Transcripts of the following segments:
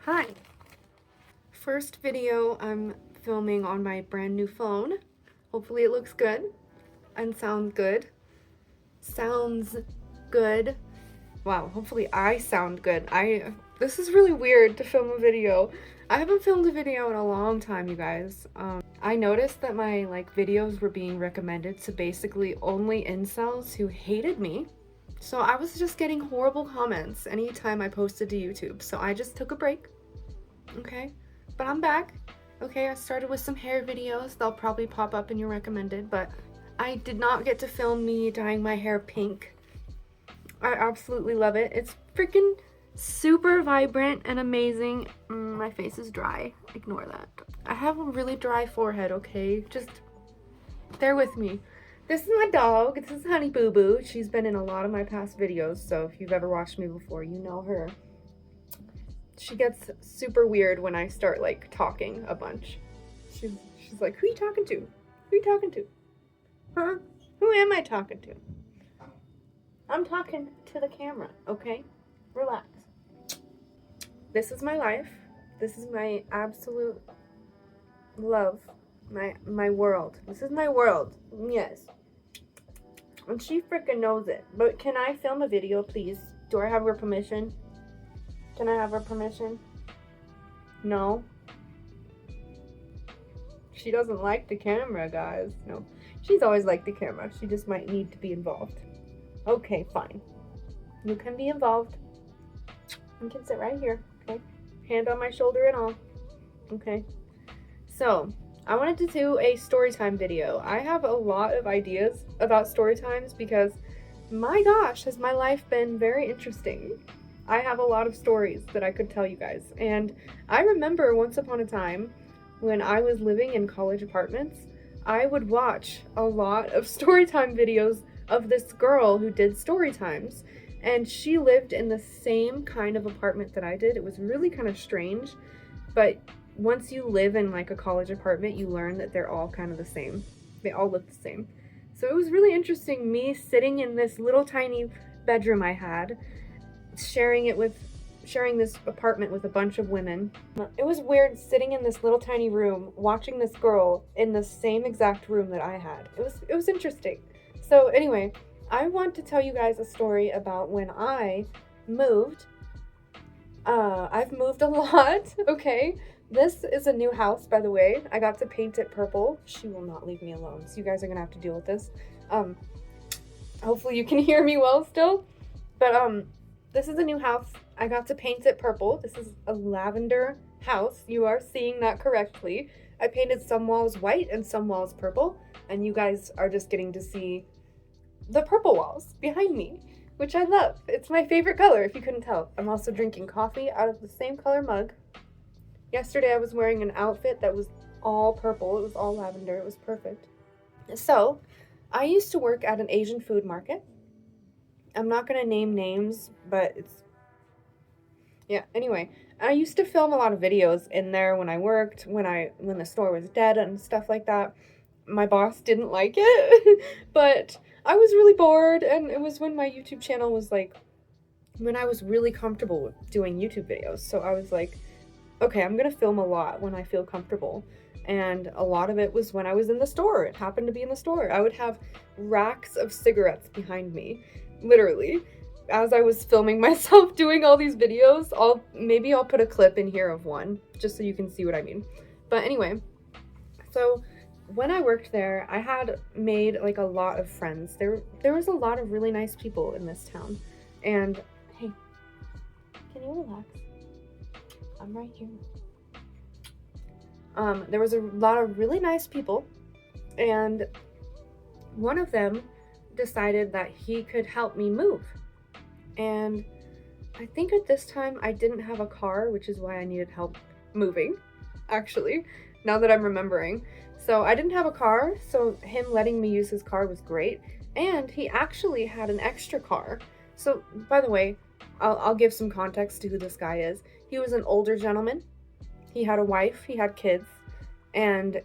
Hi! First video I'm filming on my brand new phone. Hopefully it looks good and sounds good. Sounds good. Wow, hopefully I sound good. This is really weird to film a video. I haven't filmed a video in a long time, you guys. I noticed that my videos were being recommended to basically only incels who hated me. So I was just getting horrible comments anytime I posted to YouTube. So I just took a break. Okay, but I'm back. Okay, I started with some hair videos. They'll probably pop up in your recommended, but I did not get to film me dyeing my hair pink. I absolutely love it. It's freaking super vibrant and amazing. My face is dry. Ignore that. I have a really dry forehead, okay? Just bear with me. This is my dog. This is Honey Boo Boo. She's been in a lot of my past videos, so if you've ever watched me before, you know her. She gets super weird when I start talking a bunch. She's like, who are you talking to? Who are you talking to? Huh? Who am I talking to? I'm talking to the camera, okay? Relax. This is my life. This is my absolute love. My world. This is my world. Yes. And she freaking knows it. But can I film a video, please? Do I have her permission? Can I have her permission? No. She doesn't like the camera, guys. No. She's always liked the camera. She just might need to be involved. Okay, fine. You can be involved. You can sit right here, okay? Hand on my shoulder and all. Okay. So, I wanted to do a storytime video. I have a lot of ideas about story times because, my gosh, has my life been very interesting. I have a lot of stories that I could tell you guys. And I remember once upon a time when I was living in college apartments, I would watch a lot of storytime videos of this girl who did story times. And she lived in the same kind of apartment that I did. It was really kind of strange. But once you live in a college apartment, you learn that they're all kind of the same. They all look the same. So it was really interesting, me sitting in this little tiny bedroom I had, sharing this apartment with a bunch of women. It was weird sitting in this little tiny room watching this girl in the same exact room that I had. It was interesting. So anyway, I want to tell you guys a story about when I moved. I've moved a lot, okay? This is a new house, by the way. I got to paint it purple. She will not leave me alone, so you guys are gonna have to deal with this. Hopefully you can hear me well still. But this is a new house. I got to paint it purple. This is a lavender house. You are seeing that correctly. I painted some walls white and some walls purple, and you guys are just getting to see the purple walls behind me, which I love. It's my favorite color, if you couldn't tell. I'm also drinking coffee out of the same color mug. Yesterday I was wearing an outfit that was all purple. It was all lavender. It was perfect. So, I used to work at an Asian food market. I'm not going to name names, but yeah, anyway. I used to film a lot of videos in there when I worked, when the store was dead and stuff like that. My boss didn't like it, but I was really bored, and it was when my YouTube channel was when I was really comfortable with doing YouTube videos. So I was like, okay, I'm going to film a lot when I feel comfortable. And a lot of it was when I was in the store. It happened to be in the store. I would have racks of cigarettes behind me, literally, as I was filming myself doing all these videos. Maybe I'll put a clip in here of one, just so you can see what I mean. But anyway, so when I worked there, I had made a lot of friends. There was a lot of really nice people in this town. And hey, can you relax? I'm right here. There was a lot of really nice people, and one of them decided that he could help me move. And I think at this time I didn't have a car, which is why I needed help moving, actually, now that I'm remembering. So I didn't have a car, so him letting me use his car was great. And he actually had an extra car. So, by the way, I'll give some context to who this guy is. He was an older gentleman. He had a wife, he had kids, and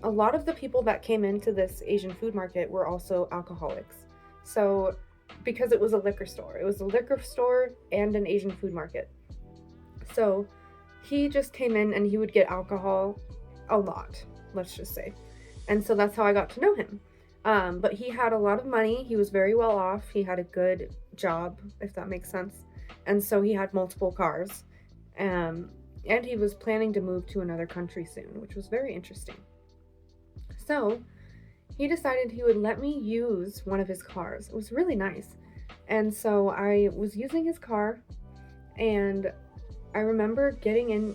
a lot of the people that came into this Asian food market were also alcoholics. So, because it was a liquor store. It was a liquor store and an Asian food market. So, he just came in and he would get alcohol a lot, let's just say. And so that's how I got to know him. But he had a lot of money. He was very well off. He had a good job, if that makes sense. And so he had multiple cars. And he was planning to move to another country soon, which was very interesting. So he decided he would let me use one of his cars. It was really nice. And so I was using his car, and I remember getting in.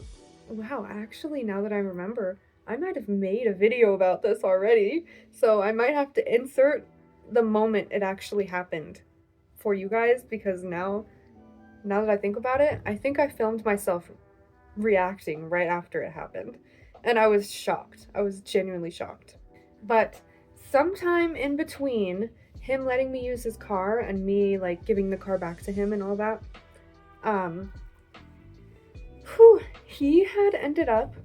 Wow, actually, now that I remember, I might have made a video about this already, so I might have to insert the moment it actually happened for you guys, because now that I think about it, I think I filmed myself reacting right after it happened, and I was shocked. I was genuinely shocked. But sometime in between him letting me use his car and me like giving the car back to him and all that, he had ended up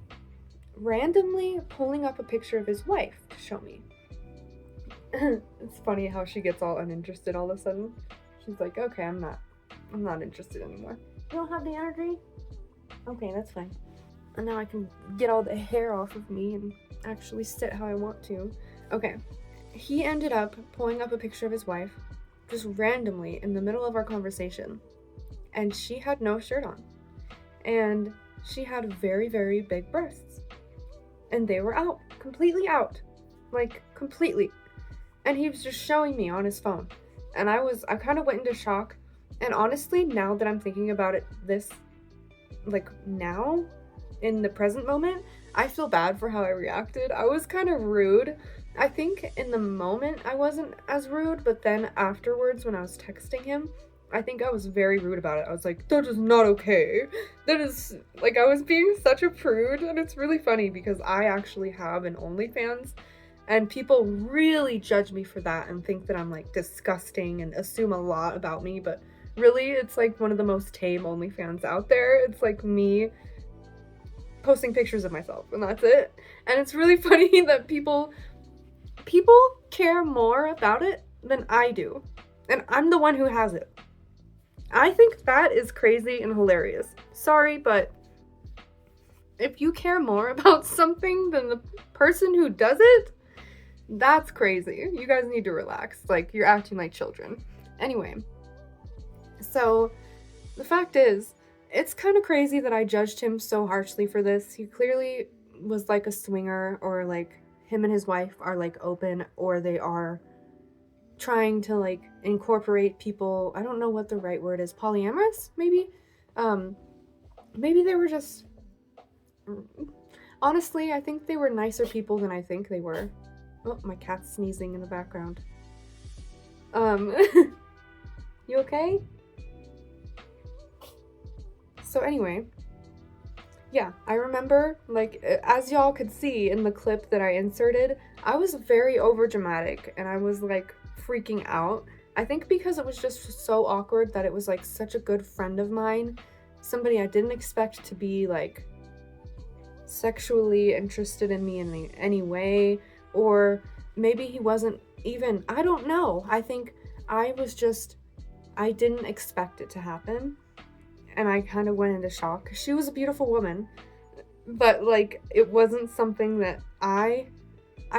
randomly pulling up a picture of his wife to show me. It's funny how she gets all uninterested all of a sudden. She's like, okay, I'm not interested anymore. You don't have the energy? Okay, that's fine. And now I can get all the hair off of me and actually sit how I want to. Okay. He ended up pulling up a picture of his wife just randomly in the middle of our conversation. And she had no shirt on. And she had very, very big breasts. And they were out. Completely out. Like, completely. And he was just showing me on his phone. And I kind of went into shock. And honestly, now that I'm thinking about it, now, in the present moment, I feel bad for how I reacted. I was kind of rude. I think in the moment I wasn't as rude, but then afterwards when I was texting him, I think I was very rude about it. I was like, that is not okay. That is, like, I was being such a prude, and it's really funny because I actually have an OnlyFans, and people really judge me for that and think that I'm, like, disgusting and assume a lot about me, but really, it's, like, one of the most tame OnlyFans out there. It's, like, me posting pictures of myself, and that's it. And it's really funny that people care more about it than I do, and I'm the one who has it. I think that is crazy and hilarious. Sorry, but if you care more about something than the person who does it, that's crazy. You guys need to relax. Like, you're acting like children. Anyway, so the fact is, it's kind of crazy that I judged him so harshly for this. He clearly was like a swinger, or like him and his wife are like open, or they are trying to like incorporate people. I don't know what the right word is. Polyamorous, maybe? Maybe they were just... Honestly, I think they were nicer people than I think they were. Oh, my cat's sneezing in the background. You okay? So anyway, yeah, I remember, like, as y'all could see in the clip that I inserted, I was very overdramatic, and I was, like, freaking out. I think because it was just so awkward that it was, like, such a good friend of mine, somebody I didn't expect to be, like, sexually interested in me in any way, or maybe he wasn't even, I don't know. I think I didn't expect it to happen. And I kind of went into shock. She was a beautiful woman, but like, it wasn't something that I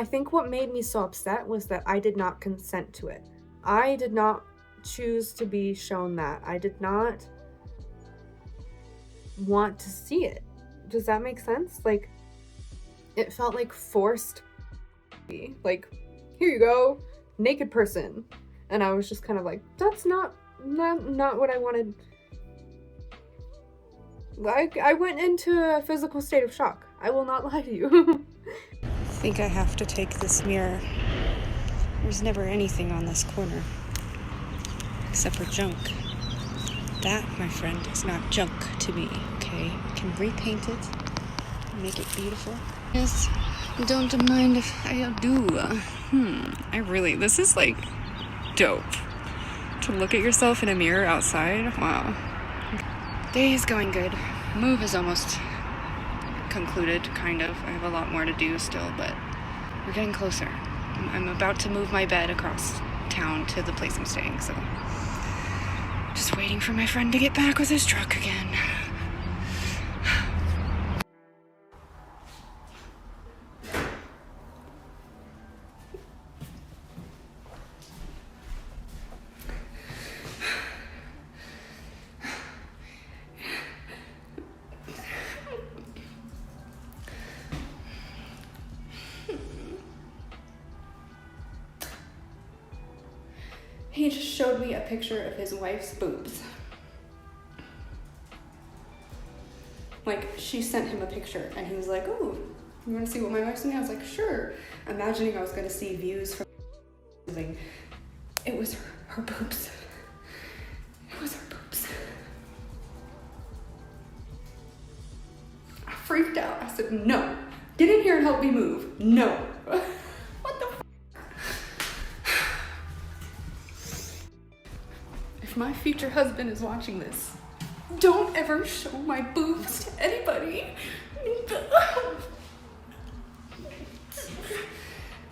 think what made me so upset was that I did not consent to it. I did not choose to be shown that. I did not want to see it. Does that make sense? Like, it felt like forced. Like, here you go, naked person. And I was just kind of like, that's not what I wanted. I went into a physical state of shock. I will not lie to you. I think I have to take this mirror. There's never anything on this corner except for junk. That, my friend, is not junk to me, okay? I can repaint it, make it beautiful. Yes, don't mind if I do. This is like dope. To look at yourself in a mirror outside, wow. Day is going good. Move is almost concluded, kind of. I have a lot more to do still, but we're getting closer. I'm about to move my bed across town to the place I'm staying, so just waiting for my friend to get back with his truck again. he just showed me a picture of his wife's boobs. Like, she sent him a picture and he was like, oh, you want to see what my wife's doing? I was like, sure. Imagining I was going to see views from it was her boobs. It was her boobs. I freaked out. I said, no. Get in here and help me move. No. What the If my future husband is watching this, don't ever show my boobs to anybody.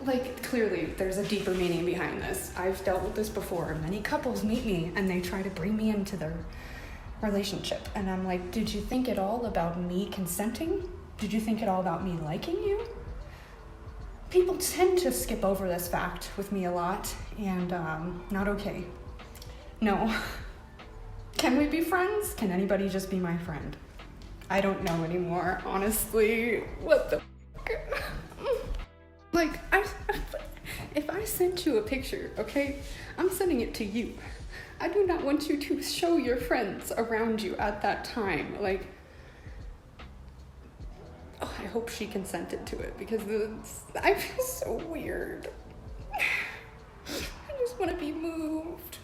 Like, clearly, there's a deeper meaning behind this. I've dealt with this before. Many couples meet me and they try to bring me into their relationship. And I'm like, did you think it all about me consenting? Did you think it all about me liking you? People tend to skip over this fact with me a lot, and not okay. No. Can we be friends? Can anybody just be my friend? I don't know anymore, honestly. What the f***? Like, if I sent you a picture, okay, I'm sending it to you. I do not want you to show your friends around you at that time. Like, oh, I hope she consented to it because I feel so weird. I just want to be moved.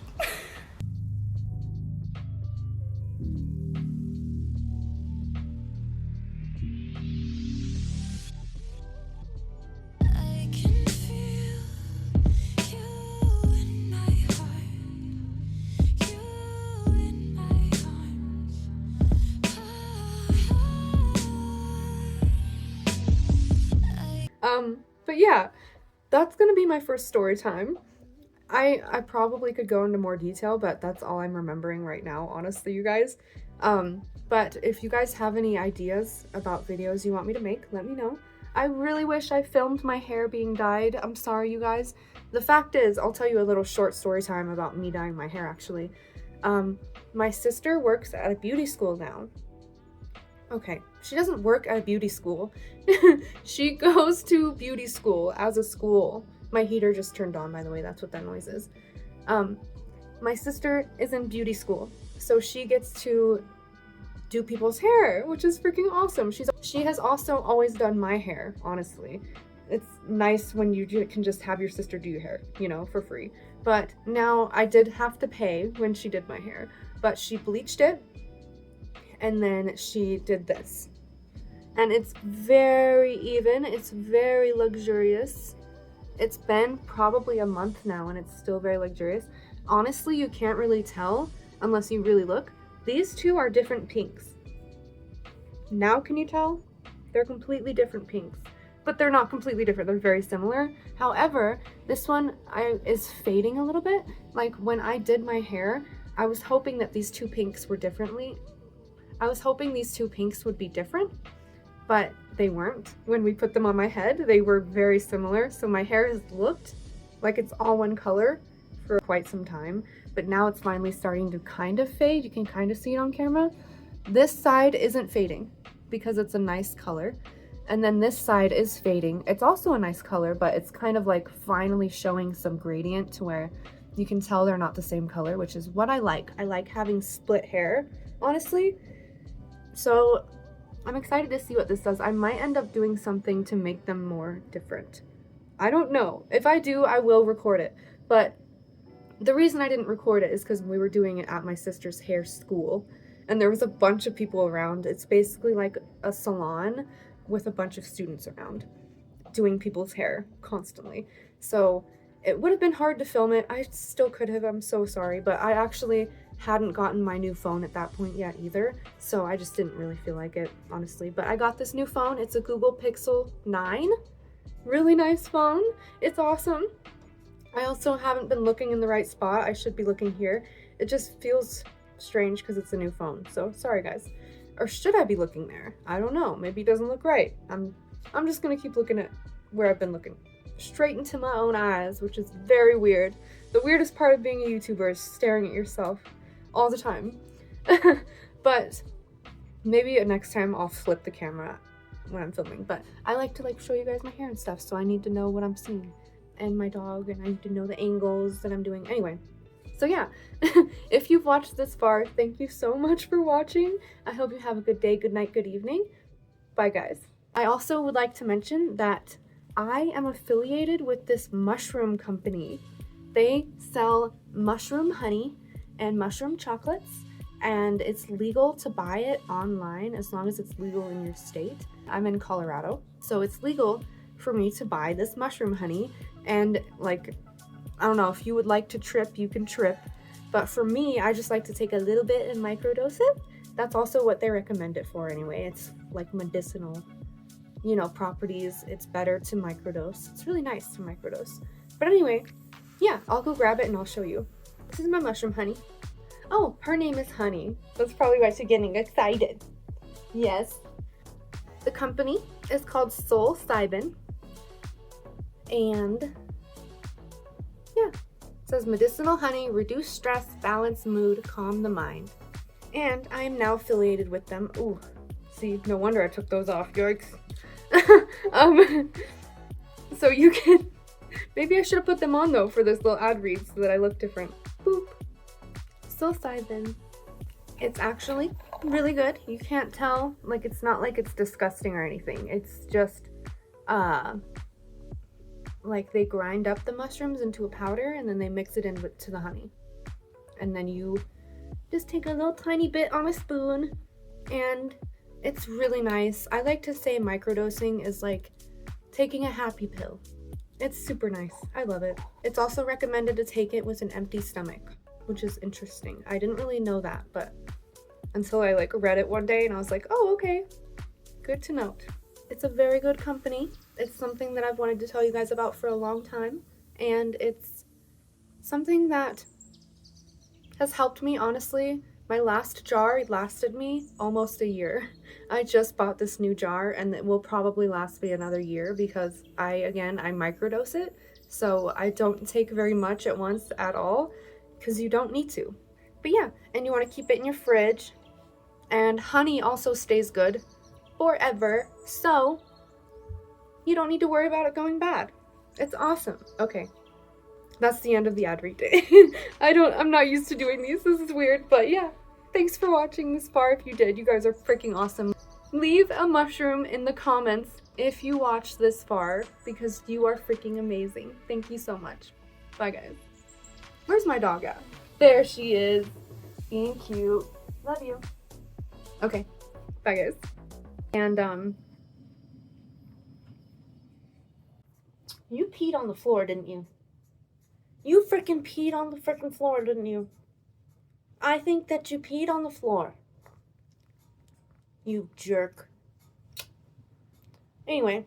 But yeah, that's gonna be my first story time. I probably could go into more detail, but that's all I'm remembering right now, honestly, you guys. But if you guys have any ideas about videos you want me to make, let me know. I really wish I filmed my hair being dyed. I'm sorry, you guys. The fact is, I'll tell you a little short story time about me dyeing my hair, actually. My sister works at a beauty school now. Okay, she doesn't work at a beauty school. She goes to beauty school as a school. My heater just turned on, by the way. That's what that noise is. My sister is in beauty school, so she gets to do people's hair, which is freaking awesome. She has also always done my hair, honestly. It's nice when you can just have your sister do your hair, you know, for free. But now I did have to pay when she did my hair, but she bleached it, and then she did this. And it's very even, it's very luxurious. It's been probably a month now and it's still very luxurious. Honestly, you can't really tell unless you really look. These two are different pinks. Now can you tell? They're completely different pinks. But they're not completely different, they're very similar. However, this one is fading a little bit. Like when I did my hair, I was hoping that these two pinks were differently. I was hoping these two pinks would be different, but they weren't. When we put them on my head, they were very similar. So my hair has looked like it's all one color for quite some time, but now it's finally starting to kind of fade. You can kind of see it on camera. This side isn't fading because it's a nice color. And then this side is fading. It's also a nice color, but it's kind of like finally showing some gradient to where you can tell they're not the same color, which is what I like. I like having split hair, honestly. So I'm excited to see what this does. I might end up doing something to make them more different. I don't know. If I do, I will record it. But the reason I didn't record it is because we were doing it at my sister's hair school. And there was a bunch of people around. It's basically like a salon with a bunch of students around doing people's hair constantly. So it would have been hard to film it. I still could have. I'm so sorry. But I actually hadn't gotten my new phone at that point yet either, so I just didn't really feel like it, honestly. But I got this new phone. It's a Google Pixel 9. Really nice phone. It's awesome. I also haven't been looking in the right spot. I should be looking here. It just feels strange because it's a new phone, so sorry guys. Or should I be looking there? I don't know. Maybe it doesn't look right. I'm just gonna keep looking at where I've been looking. Straight into my own eyes, which is very weird. The weirdest part of being a YouTuber is staring at yourself all the time. But maybe next time I'll flip the camera when I'm filming. But I like to show you guys my hair and stuff, so I need to know what I'm seeing and my dog, and I need to know the angles that I'm doing. Anyway, So yeah, if you've watched this far, thank you so much for watching. I hope you have a good day, good night, good evening. Bye guys. I also would like to mention that I am affiliated with this mushroom company. They sell mushroom honey and mushroom chocolates, and it's legal to buy it online as long as it's legal in your state. I'm in Colorado, so it's legal for me to buy this mushroom honey, and like, I don't know, if you would like to trip, you can trip, but for me, I just like to take a little bit and microdose it. That's also what they recommend it for anyway. It's like medicinal, you know, properties. It's better to microdose. It's really nice to microdose. But anyway, yeah, I'll go grab it and I'll show you. This is my mushroom honey. Oh, her name is Honey. That's probably why she's getting excited. Yes. The company is called Psilocybin. And yeah, it says medicinal honey, reduce stress, balance mood, calm the mind. And I am now affiliated with them. Ooh, see, no wonder I took those off, yikes. So you can, maybe I should have put them on though for this little ad read so that I look different. Boop. Psilocybin. It's actually really good. You can't tell, like, it's not like it's disgusting or anything. It's just, like they grind up the mushrooms into a powder and then they mix it in to the honey. And then you just take a little tiny bit on a spoon, and it's really nice. I like to say microdosing is like taking a happy pill. It's super nice. I love it. It's also recommended to take it with an empty stomach, which is interesting. I didn't really know that, but until I like read it one day and I was like, oh, okay, good to note. It's a very good company. It's something that I've wanted to tell you guys about for a long time, and it's something that has helped me, honestly. My last jar lasted me almost a year. I just bought this new jar and it will probably last me another year because I microdose it. So I don't take very much at once at all because you don't need to. But yeah, and you want to keep it in your fridge. And honey also stays good forever. So you don't need to worry about it going bad. It's awesome. Okay. That's the end of the ad read day. I'm not used to doing these. This is weird, but yeah. Thanks for watching this far. If you did, you guys are freaking awesome. Leave a mushroom in the comments if you watched this far because you are freaking amazing. Thank you so much. Bye guys. Where's my dog at? There she is. Being cute. Love you. Okay. Bye guys. And you peed on the floor, didn't you? You freaking peed on the freaking floor, didn't you? I think that you peed on the floor. You jerk. Anyway.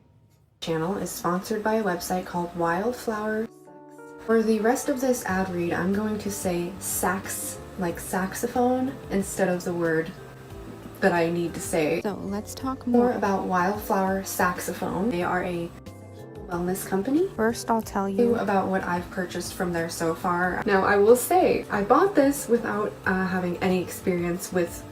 Channel is sponsored by a website called Wildflower. For the rest of this ad read, I'm going to say sax, like saxophone, instead of the word that I need to say. So let's talk more about Wildflower Saxophone. They are a wellness company. First, I'll tell you about what I've purchased from there so far. Now, I will say, I bought this without having any experience with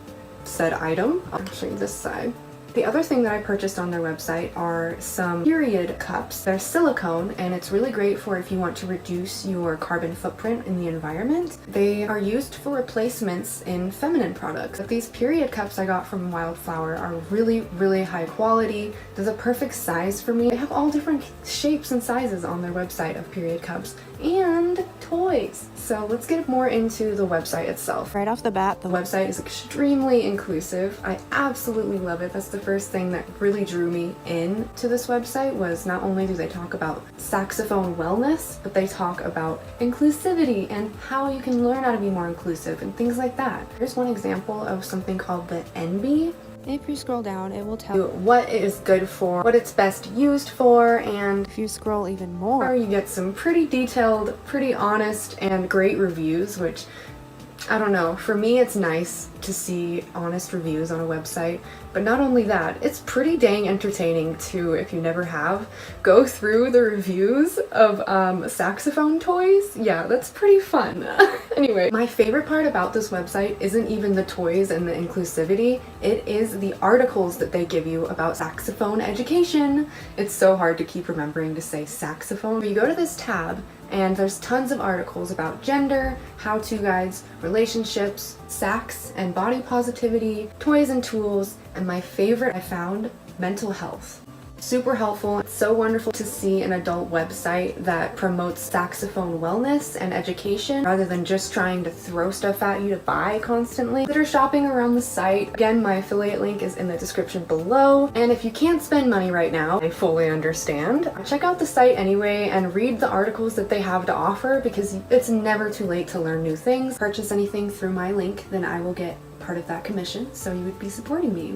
said item. I'll show you this side. The other thing that I purchased on their website are some period cups. They're silicone, and it's really great for if you want to reduce your carbon footprint in the environment. They are used for replacements in feminine products. But these period cups I got from Wildflower are really, really high quality. They're the perfect size for me. They have all different shapes and sizes on their website of period cups and toys. So let's get more into the website itself. Right off the bat, the website is extremely inclusive. I absolutely love it. That's the first thing that really drew me in to this website. Was not only do they talk about saxophone wellness, but they talk about inclusivity and how you can learn how to be more inclusive and things like that. Here's one example of something called the NB. If you scroll down, it will tell you what it is good for, what it's best used for, and if you scroll even more, you get some pretty detailed, pretty honest, and great reviews, which, I don't know, for me it's nice to see honest reviews on a website, but not only that, it's pretty dang entertaining to, if you never have, go through the reviews of saxophone toys. Yeah, that's pretty fun. Anyway, my favorite part about this website isn't even the toys and the inclusivity, it is the articles that they give you about saxophone education. It's so hard to keep remembering to say saxophone. When you go to this tab, And there's tons of articles about gender, how-to guides, relationships, sex and body positivity, toys and tools, and my favorite I found, mental health. Super helpful. It's so wonderful to see an adult website that promotes saxophone wellness and education rather than just trying to throw stuff at you to buy constantly. Consider shopping around the site. Again, my affiliate link is in the description below. And if you can't spend money right now, I fully understand. Check out the site anyway and read the articles that they have to offer because it's never too late to learn new things. Purchase anything through my link, then I will get part of that commission, so you would be supporting me.